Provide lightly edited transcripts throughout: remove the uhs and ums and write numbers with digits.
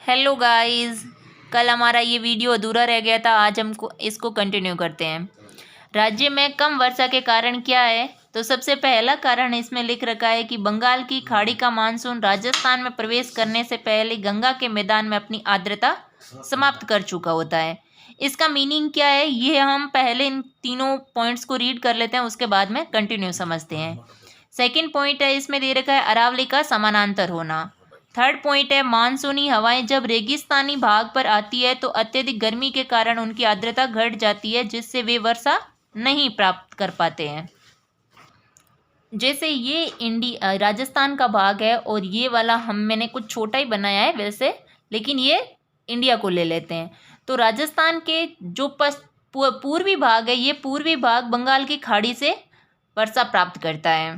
Hello guys. कल हमारा ये वीडियो अधूरा रह गया था, आज हमको इसको कंटिन्यू करते हैं। राज्य में कम वर्षा के कारण क्या है? तो सबसे पहला कारण इसमें लिख रखा है कि बंगाल की खाड़ी का मानसून राजस्थान में प्रवेश करने से पहले गंगा के मैदान में अपनी आर्द्रता समाप्त कर चुका होता है। इसका मीनिंग क्या है, ये हम पहले इन तीनों पॉइंट्स को रीड कर लेते हैं, उसके बाद में कंटिन्यू समझते हैं। सेकेंड पॉइंट है, इसमें दे रखा है अरावली का समानांतर होना। थर्ड पॉइंट है, मानसूनी हवाएं जब रेगिस्तानी भाग पर आती है तो अत्यधिक गर्मी के कारण उनकी आर्द्रता घट जाती है, जिससे वे वर्षा नहीं प्राप्त कर पाते हैं। जैसे ये राजस्थान का भाग है और ये वाला मैंने कुछ छोटा ही बनाया है वैसे, लेकिन ये इंडिया को ले लेते हैं। तो राजस्थान के जो पूर्वी भाग है, ये पूर्वी भाग बंगाल की खाड़ी से वर्षा प्राप्त करता है,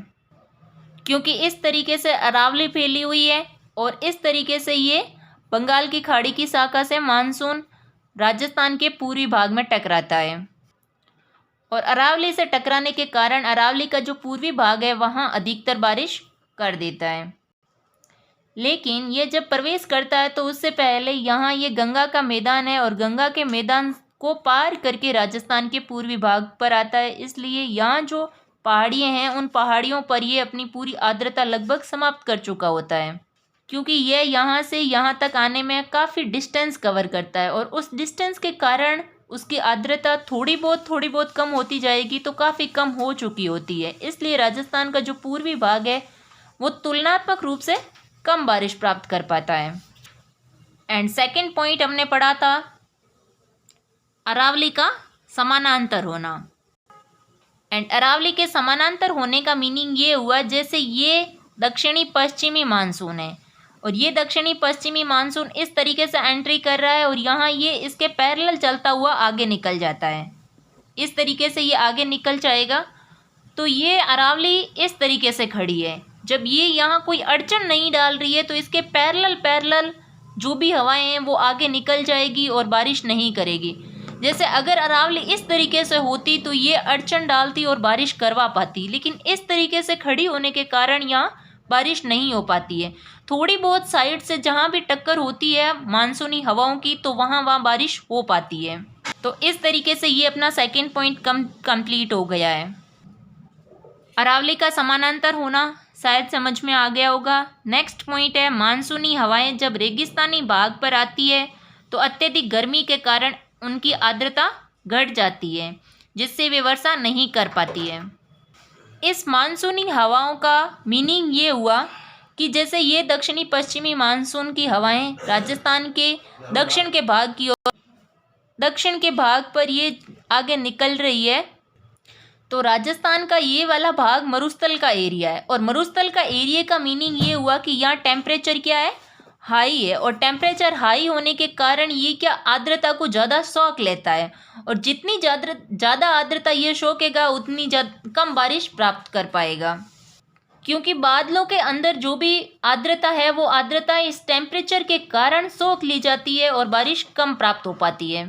क्योंकि इस तरीके से अरावली फैली हुई है और इस तरीके से ये बंगाल की खाड़ी की शाखा से मानसून राजस्थान के पूर्वी भाग में टकराता है और अरावली से टकराने के कारण अरावली का जो पूर्वी भाग है वहाँ अधिकतर बारिश कर देता है। लेकिन ये जब प्रवेश करता है तो उससे पहले यहाँ ये गंगा का मैदान है और गंगा के मैदान को पार करके राजस्थान के पूर्वी भाग पर आता है, इसलिए यहाँ जो पहाड़ियाँ हैं उन पहाड़ियों पर ये अपनी पूरी आर्द्रता लगभग समाप्त कर चुका होता है, क्योंकि यह यहाँ से यहाँ तक आने में काफ़ी डिस्टेंस कवर करता है और उस डिस्टेंस के कारण उसकी आर्द्रता थोड़ी बहुत कम होती जाएगी, तो काफ़ी कम हो चुकी होती है। इसलिए राजस्थान का जो पूर्वी भाग है वो तुलनात्मक रूप से कम बारिश प्राप्त कर पाता है। एंड सेकंड पॉइंट हमने पढ़ा था अरावली का समानांतर होना। एंड अरावली के समानांतर होने का मीनिंग ये हुआ, जैसे ये दक्षिणी पश्चिमी मानसून है और ये दक्षिणी पश्चिमी मानसून इस तरीके से एंट्री कर रहा है और यहाँ ये इसके पैरेलल चलता हुआ आगे निकल जाता है। इस तरीके से ये आगे निकल जाएगा, तो ये अरावली इस तरीके से खड़ी है। जब ये यहाँ कोई अड़चन नहीं डाल रही है तो इसके पैरेलल जो भी हवाएं हैं वो आगे निकल जाएगी और बारिश नहीं करेगी। जैसे अगर अरावली इस तरीके से होती तो ये अड़चन डालती और बारिश करवा पाती, लेकिन इस तरीके से खड़ी होने के कारण यहाँ बारिश नहीं हो पाती है। थोड़ी बहुत साइड से जहाँ भी टक्कर होती है मानसूनी हवाओं की तो वहाँ बारिश हो पाती है। तो इस तरीके से ये अपना सेकंड पॉइंट कंप्लीट हो गया है। अरावली का समानांतर होना शायद समझ में आ गया होगा। नेक्स्ट पॉइंट है, मानसूनी हवाएं जब रेगिस्तानी भाग पर आती है तो अत्यधिक गर्मी के कारण उनकी आर्द्रता घट जाती है, जिससे वे वर्षा नहीं कर पाती है। इस मानसूनी हवाओं का मीनिंग ये हुआ कि जैसे ये दक्षिणी पश्चिमी मानसून की हवाएं राजस्थान के दक्षिण के भाग पर ये आगे निकल रही है, तो राजस्थान का ये वाला भाग मरुस्थल का एरिया है और मरुस्थल का एरिया का मीनिंग ये हुआ कि यहाँ टेम्परेचर क्या है, हाई है, और टेम्परेचर हाई होने के कारण ये क्या आर्द्रता को ज़्यादा सोख लेता है और जितनी ज़्यादा आर्द्रता ये सोखेगा उतनी कम बारिश प्राप्त कर पाएगा, क्योंकि बादलों के अंदर जो भी आर्द्रता है वो आर्द्रता इस टेम्परेचर के कारण सोख ली जाती है और बारिश कम प्राप्त हो पाती है।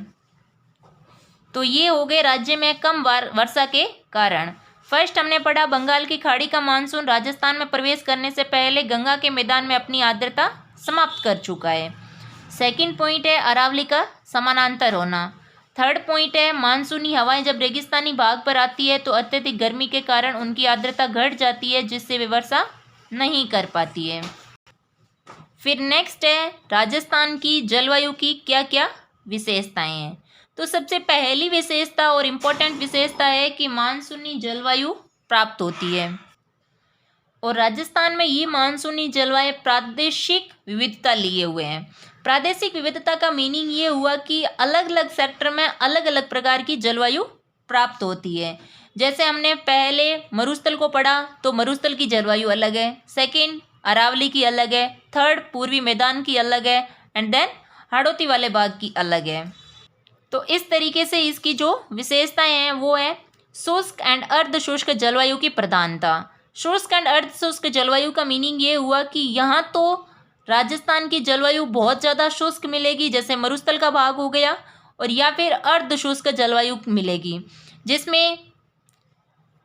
तो ये हो गए राज्य में कम वर्षा के कारण। फर्स्ट हमने पढ़ा बंगाल की खाड़ी का मानसून राजस्थान में प्रवेश करने से पहले गंगा के मैदान में अपनी आर्द्रता समाप्त कर चुका है। सेकंड पॉइंट है अरावली का समानांतर होना। थर्ड पॉइंट है मानसूनी हवाएं जब रेगिस्तानी भाग पर आती है तो अत्यधिक गर्मी के कारण उनकी आर्द्रता घट जाती है, जिससे वे वर्षा नहीं कर पाती है। फिर नेक्स्ट है राजस्थान की जलवायु की क्या क्या विशेषताएं हैं। तो सबसे पहली विशेषता और इम्पोर्टेंट विशेषता है कि मानसूनी जलवायु प्राप्त होती है और राजस्थान में ये मानसूनी जलवायु प्रादेशिक विविधता लिए हुए हैं। प्रादेशिक विविधता का मीनिंग ये हुआ कि अलग अलग सेक्टर में अलग अलग प्रकार की जलवायु प्राप्त होती है। जैसे हमने पहले मरुस्थल को पढ़ा तो मरुस्थल की जलवायु अलग है, सेकंड अरावली की अलग है, थर्ड पूर्वी मैदान की अलग है, एंड देन हाड़ौती वाले भाग की अलग है। तो इस तरीके से इसकी जो विशेषताएं हैं वो है शुष्क एंड अर्ध शुष्क जलवायु की प्रधानता। शुष्क एंड अर्ध शुष्क जलवायु का मीनिंग ये हुआ कि यहाँ तो राजस्थान की जलवायु बहुत ज़्यादा शुष्क मिलेगी, जैसे मरुस्थल का भाग हो गया, और या फिर अर्ध शुष्क जलवायु मिलेगी जिसमें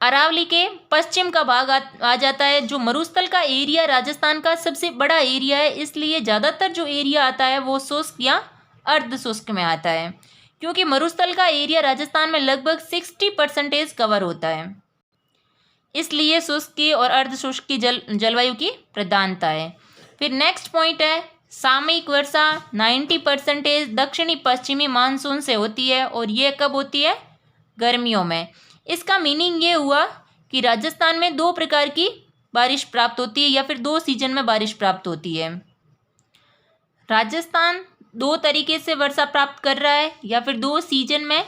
अरावली के पश्चिम का भाग आ जाता है। जो मरुस्थल का एरिया राजस्थान का सबसे बड़ा एरिया है, इसलिए ज़्यादातर जो एरिया आता है वो शुष्क या अर्ध शुष्क में आता है, क्योंकि मरुस्थल का एरिया राजस्थान में लगभग 60% कवर होता है, इसलिए शुष्क की और अर्ध शुष्क की जलवायु की प्रधानता है। फिर नेक्स्ट पॉइंट है सामयिक वर्षा 90% दक्षिणी पश्चिमी मानसून से होती है, और ये कब होती है? गर्मियों में। इसका मीनिंग ये हुआ कि राजस्थान में 2 प्रकार की बारिश प्राप्त होती है, या फिर 2 सीजन में बारिश प्राप्त होती है। राजस्थान 2 तरीके से वर्षा प्राप्त कर रहा है, या फिर 2 सीजन में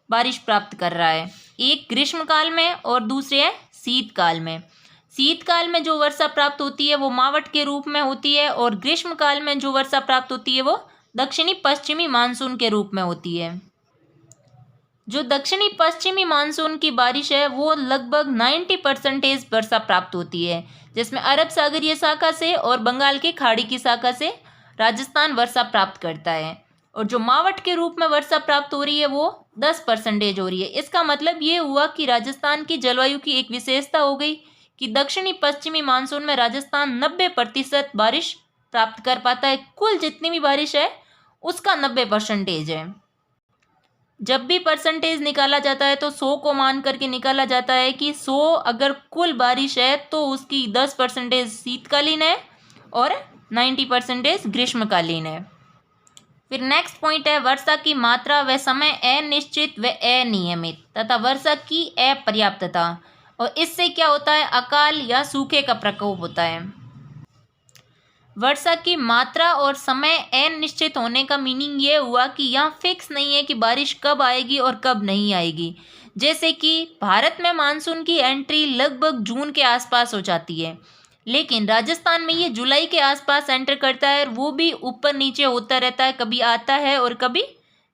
बारिश प्राप्त कर रहा है। एक ग्रीष्मकाल में और दूसरे है शीतकाल में। शीतकाल में जो वर्षा प्राप्त होती है वो मावट के रूप में होती है, और ग्रीष्मकाल में जो वर्षा प्राप्त होती है वो दक्षिणी पश्चिमी मानसून के रूप में होती है। जो दक्षिणी पश्चिमी मानसून की बारिश है वो लगभग 90% वर्षा प्राप्त होती है, जिसमें अरब सागरीय शाखा से और बंगाल की खाड़ी की शाखा से राजस्थान वर्षा प्राप्त करता है। और जो मावट के रूप में वर्षा प्राप्त हो रही है वो 10% हो रही है। इसका मतलब ये हुआ कि राजस्थान की जलवायु की एक विशेषता हो गई कि दक्षिणी पश्चिमी मानसून में राजस्थान 90% बारिश प्राप्त कर पाता है। कुल जितनी भी बारिश है उसका 90% है। जब भी परसेंटेज निकाला जाता है तो 100 को मान करके निकाला जाता है कि 100 अगर कुल बारिश है तो उसकी 10% शीतकालीन है और 90% ग्रीष्मकालीन है। फिर नेक्स्ट पॉइंट है वर्षा की मात्रा व समय अनिश्चित व अनियमित तथा वर्षा की अपर्याप्तता, और इससे क्या होता है? अकाल या सूखे का प्रकोप होता है। वर्षा की मात्रा और समय अनिश्चित होने का मीनिंग ये हुआ कि यहाँ फिक्स नहीं है कि बारिश कब आएगी और कब नहीं आएगी। जैसे कि भारत में मानसून की एंट्री लगभग जून के आसपास हो जाती है, लेकिन राजस्थान में ये जुलाई के आसपास एंटर करता है, और वो भी ऊपर नीचे होता रहता है, कभी आता है और कभी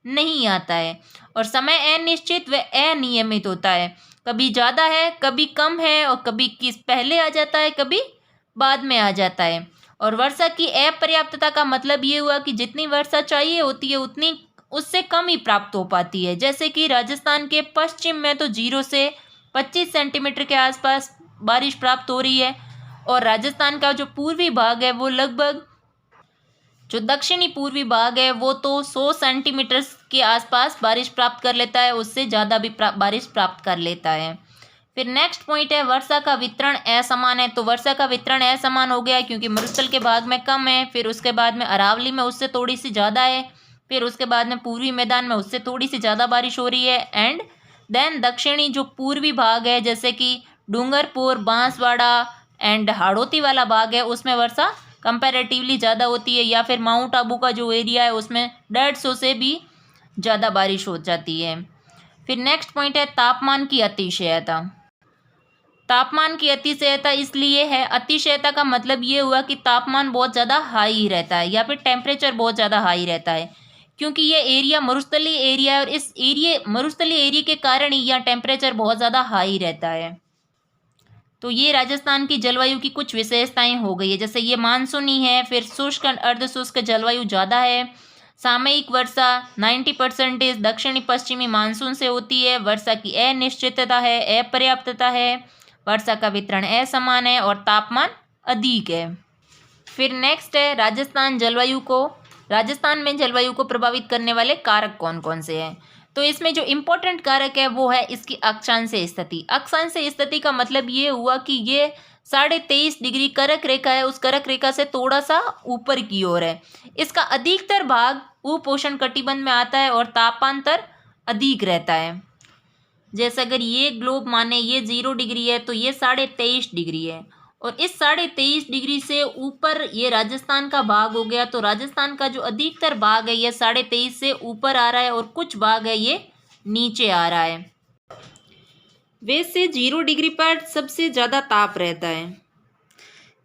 नहीं आता है। और समय अनिश्चित व अनियमित होता है, कभी ज़्यादा है कभी कम है, और कभी किस पहले आ जाता है कभी बाद में आ जाता है। और वर्षा की अपर्याप्तता का मतलब ये हुआ कि जितनी वर्षा चाहिए होती है उतनी उससे कम ही प्राप्त हो पाती है। जैसे कि राजस्थान के पश्चिम में तो 0 से 25 सेंटीमीटर के आसपास बारिश प्राप्त हो रही है, और राजस्थान का जो पूर्वी भाग है वो लगभग, जो दक्षिणी पूर्वी भाग है वो तो 100 सेंटीमीटर के आसपास बारिश प्राप्त कर लेता है, उससे ज़्यादा भी बारिश प्राप्त कर लेता है। फिर नेक्स्ट पॉइंट है वर्षा का वितरण असमान है। तो वर्षा का वितरण असमान हो गया क्योंकि मरुस्थल के भाग में कम है, फिर उसके बाद में अरावली में उससे थोड़ी सी ज़्यादा है, फिर उसके बाद में पूर्वी मैदान में उससे थोड़ी सी ज़्यादा बारिश हो रही है, एंड देन दक्षिणी जो पूर्वी भाग है जैसे कि डूंगरपुर, बांसवाड़ा एंड हाड़ौती वाला भाग है उसमें वर्षा कंपैरेटिवली ज़्यादा होती है, या फिर माउंट आबू का जो एरिया है उसमें 150 से भी ज़्यादा बारिश हो जाती है। फिर नेक्स्ट पॉइंट है तापमान की अतिशयता। तापमान की अतिशयता इसलिए है, अतिशयता का मतलब ये हुआ कि तापमान बहुत ज़्यादा हाई रहता है या फिर टेम्परेचर बहुत ज़्यादा हाई रहता है, क्योंकि ये एरिया मरुस्थलीय एरिया है, और इस मरुस्थलीय एरिया के कारण ही यहाँ टेम्परेचर बहुत ज़्यादा हाई रहता है। तो ये राजस्थान की जलवायु की कुछ विशेषताएं हो गई है, जैसे ये मानसूनी है, फिर शुष्क अर्ध शुष्क जलवायु ज़्यादा है, सामयिक वर्षा 90% दक्षिणी पश्चिमी मानसून से होती है, वर्षा की अनिश्चितता है, अपर्याप्तता है, वर्षा का वितरण असमान है, और तापमान अधिक है। फिर नेक्स्ट है राजस्थान में जलवायु को प्रभावित करने वाले कारक कौन कौन से हैं। तो इसमें जो इम्पोर्टेंट कारक है वो है इसकी अक्षांश स्थिति। अक्षांश स्थिति का मतलब ये हुआ कि ये 23.5 डिग्री कर्क रेखा है, उस कर्क रेखा से थोड़ा सा ऊपर की ओर है। इसका अधिकतर भाग उपोष्ण कटिबंध में आता है और तापांतर अधिक रहता है। जैसे अगर ये ग्लोब माने ये 0 डिग्री है तो ये 23.5 डिग्री है, और इस 23.5 डिग्री से ऊपर ये राजस्थान का भाग हो गया। तो राजस्थान का जो अधिकतर भाग है ये 23.5 से ऊपर आ रहा है, और कुछ भाग है ये नीचे आ रहा है। वैसे 0 डिग्री पर सबसे ज़्यादा ताप रहता है।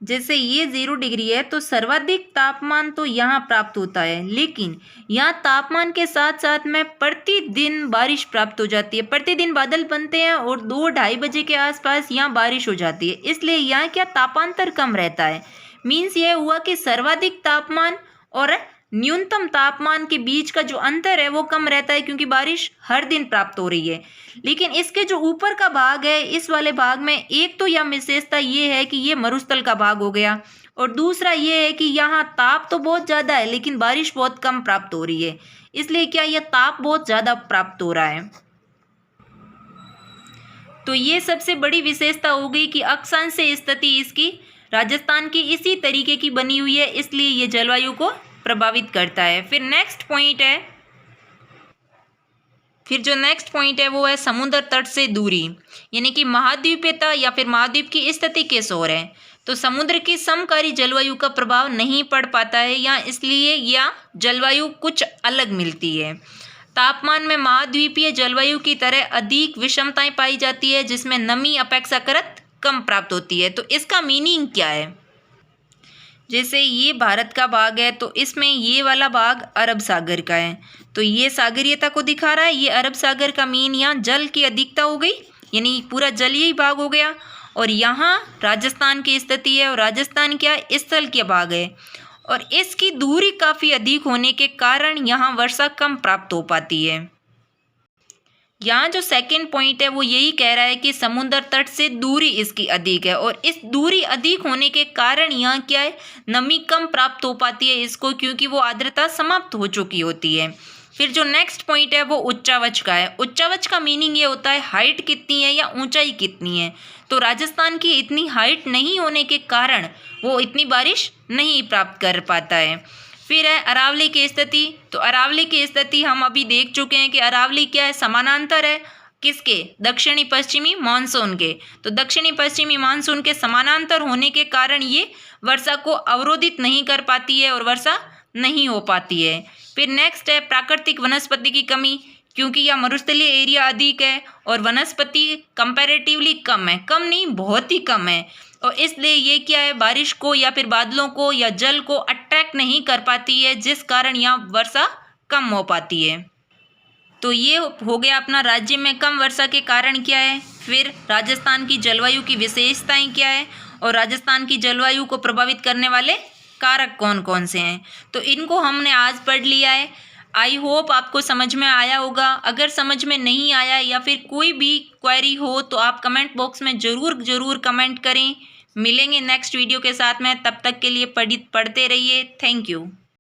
जैसे ये 0 डिग्री है तो सर्वाधिक तापमान तो यहाँ प्राप्त होता है, लेकिन यहाँ तापमान के साथ साथ में प्रतिदिन बारिश प्राप्त हो जाती है। प्रतिदिन बादल बनते हैं और 2-2:30 बजे के आसपास यहाँ बारिश हो जाती है, इसलिए यहाँ क्या तापांतर कम रहता है। मीन्स ये हुआ कि सर्वाधिक तापमान और न्यूनतम तापमान के बीच का जो अंतर है वो कम रहता है क्योंकि बारिश हर दिन प्राप्त हो रही है। लेकिन इसके जो ऊपर का भाग है, इस वाले भाग में एक तो यह विशेषता ये है कि ये मरुस्थल का भाग हो गया, और दूसरा ये है कि यहाँ ताप तो बहुत ज़्यादा है लेकिन बारिश बहुत कम प्राप्त हो रही है, इसलिए क्या यह ताप बहुत ज़्यादा प्राप्त हो रहा है। तो ये सबसे बड़ी विशेषता हो गई कि अक्षांश स्थिति इसकी राजस्थान की इसी तरीके की बनी हुई है, इसलिए ये जलवायु को प्रभावित करता है। फिर जो नेक्स्ट पॉइंट है वो है समुद्र तट से दूरी, यानी कि महाद्वीपीयता या फिर महाद्वीप की स्थिति किस ओर है। तो समुद्र की समकारी जलवायु का प्रभाव नहीं पड़ पाता है या इसलिए या जलवायु कुछ अलग मिलती है। तापमान में महाद्वीपीय जलवायु की तरह अधिक विषमताएं पाई जाती है जिसमें नमी अपेक्षाकृत कम प्राप्त होती है। तो इसका मीनिंग क्या है, जैसे ये भारत का भाग है तो इसमें ये वाला भाग अरब सागर का है, तो ये सागरीयता को दिखा रहा है। ये अरब सागर का मीन यहाँ जल की अधिकता हो गई, यानी पूरा जलीय भाग हो गया। और यहाँ राजस्थान की स्थिति है और राजस्थान क्या स्थल के भाग है, और इसकी दूरी काफ़ी अधिक होने के कारण यहाँ वर्षा कम प्राप्त हो पाती है। यहाँ जो सेकंड पॉइंट है वो यही कह रहा है कि समुद्र तट से दूरी इसकी अधिक है, और इस दूरी अधिक होने के कारण यहाँ क्या है, नमी कम प्राप्त हो पाती है इसको, क्योंकि वो आर्द्रता समाप्त हो चुकी होती है। फिर जो नेक्स्ट पॉइंट है वो उच्चावच का है। उच्चावच का मीनिंग ये होता है हाइट कितनी है या ऊंचाई कितनी है। तो राजस्थान की इतनी हाइट नहीं होने के कारण वो इतनी बारिश नहीं प्राप्त कर पाता है। फिर है अरावली की स्थिति। तो अरावली की स्थिति हम अभी देख चुके हैं कि अरावली क्या है, समानांतर है किसके, दक्षिणी पश्चिमी मानसून के। तो दक्षिणी पश्चिमी मानसून के समानांतर होने के कारण ये वर्षा को अवरोधित नहीं कर पाती है और वर्षा नहीं हो पाती है। फिर नेक्स्ट है प्राकृतिक वनस्पति की कमी, क्योंकि यह मरुस्थलीय एरिया अधिक है और वनस्पति कंपैरेटिवली कम है, कम नहीं बहुत ही कम है, और इसलिए ये क्या है, बारिश को या फिर बादलों को या जल को अट्रैक्ट नहीं कर पाती है, जिस कारण यहाँ वर्षा कम हो पाती है। तो ये हो गया अपना राज्य में कम वर्षा के कारण क्या है। फिर राजस्थान की जलवायु की विशेषताएं क्या है और राजस्थान की जलवायु को प्रभावित करने वाले कारक कौन कौन से हैं, तो इनको हमने आज पढ़ लिया है। आई होप आपको समझ में आया होगा। अगर समझ में नहीं आया या फिर कोई भी क्वेरी हो तो आप कमेंट बॉक्स में ज़रूर कमेंट करें। मिलेंगे नेक्स्ट वीडियो के साथ में, तब तक के लिए पढ़ते रहिए। Thank you.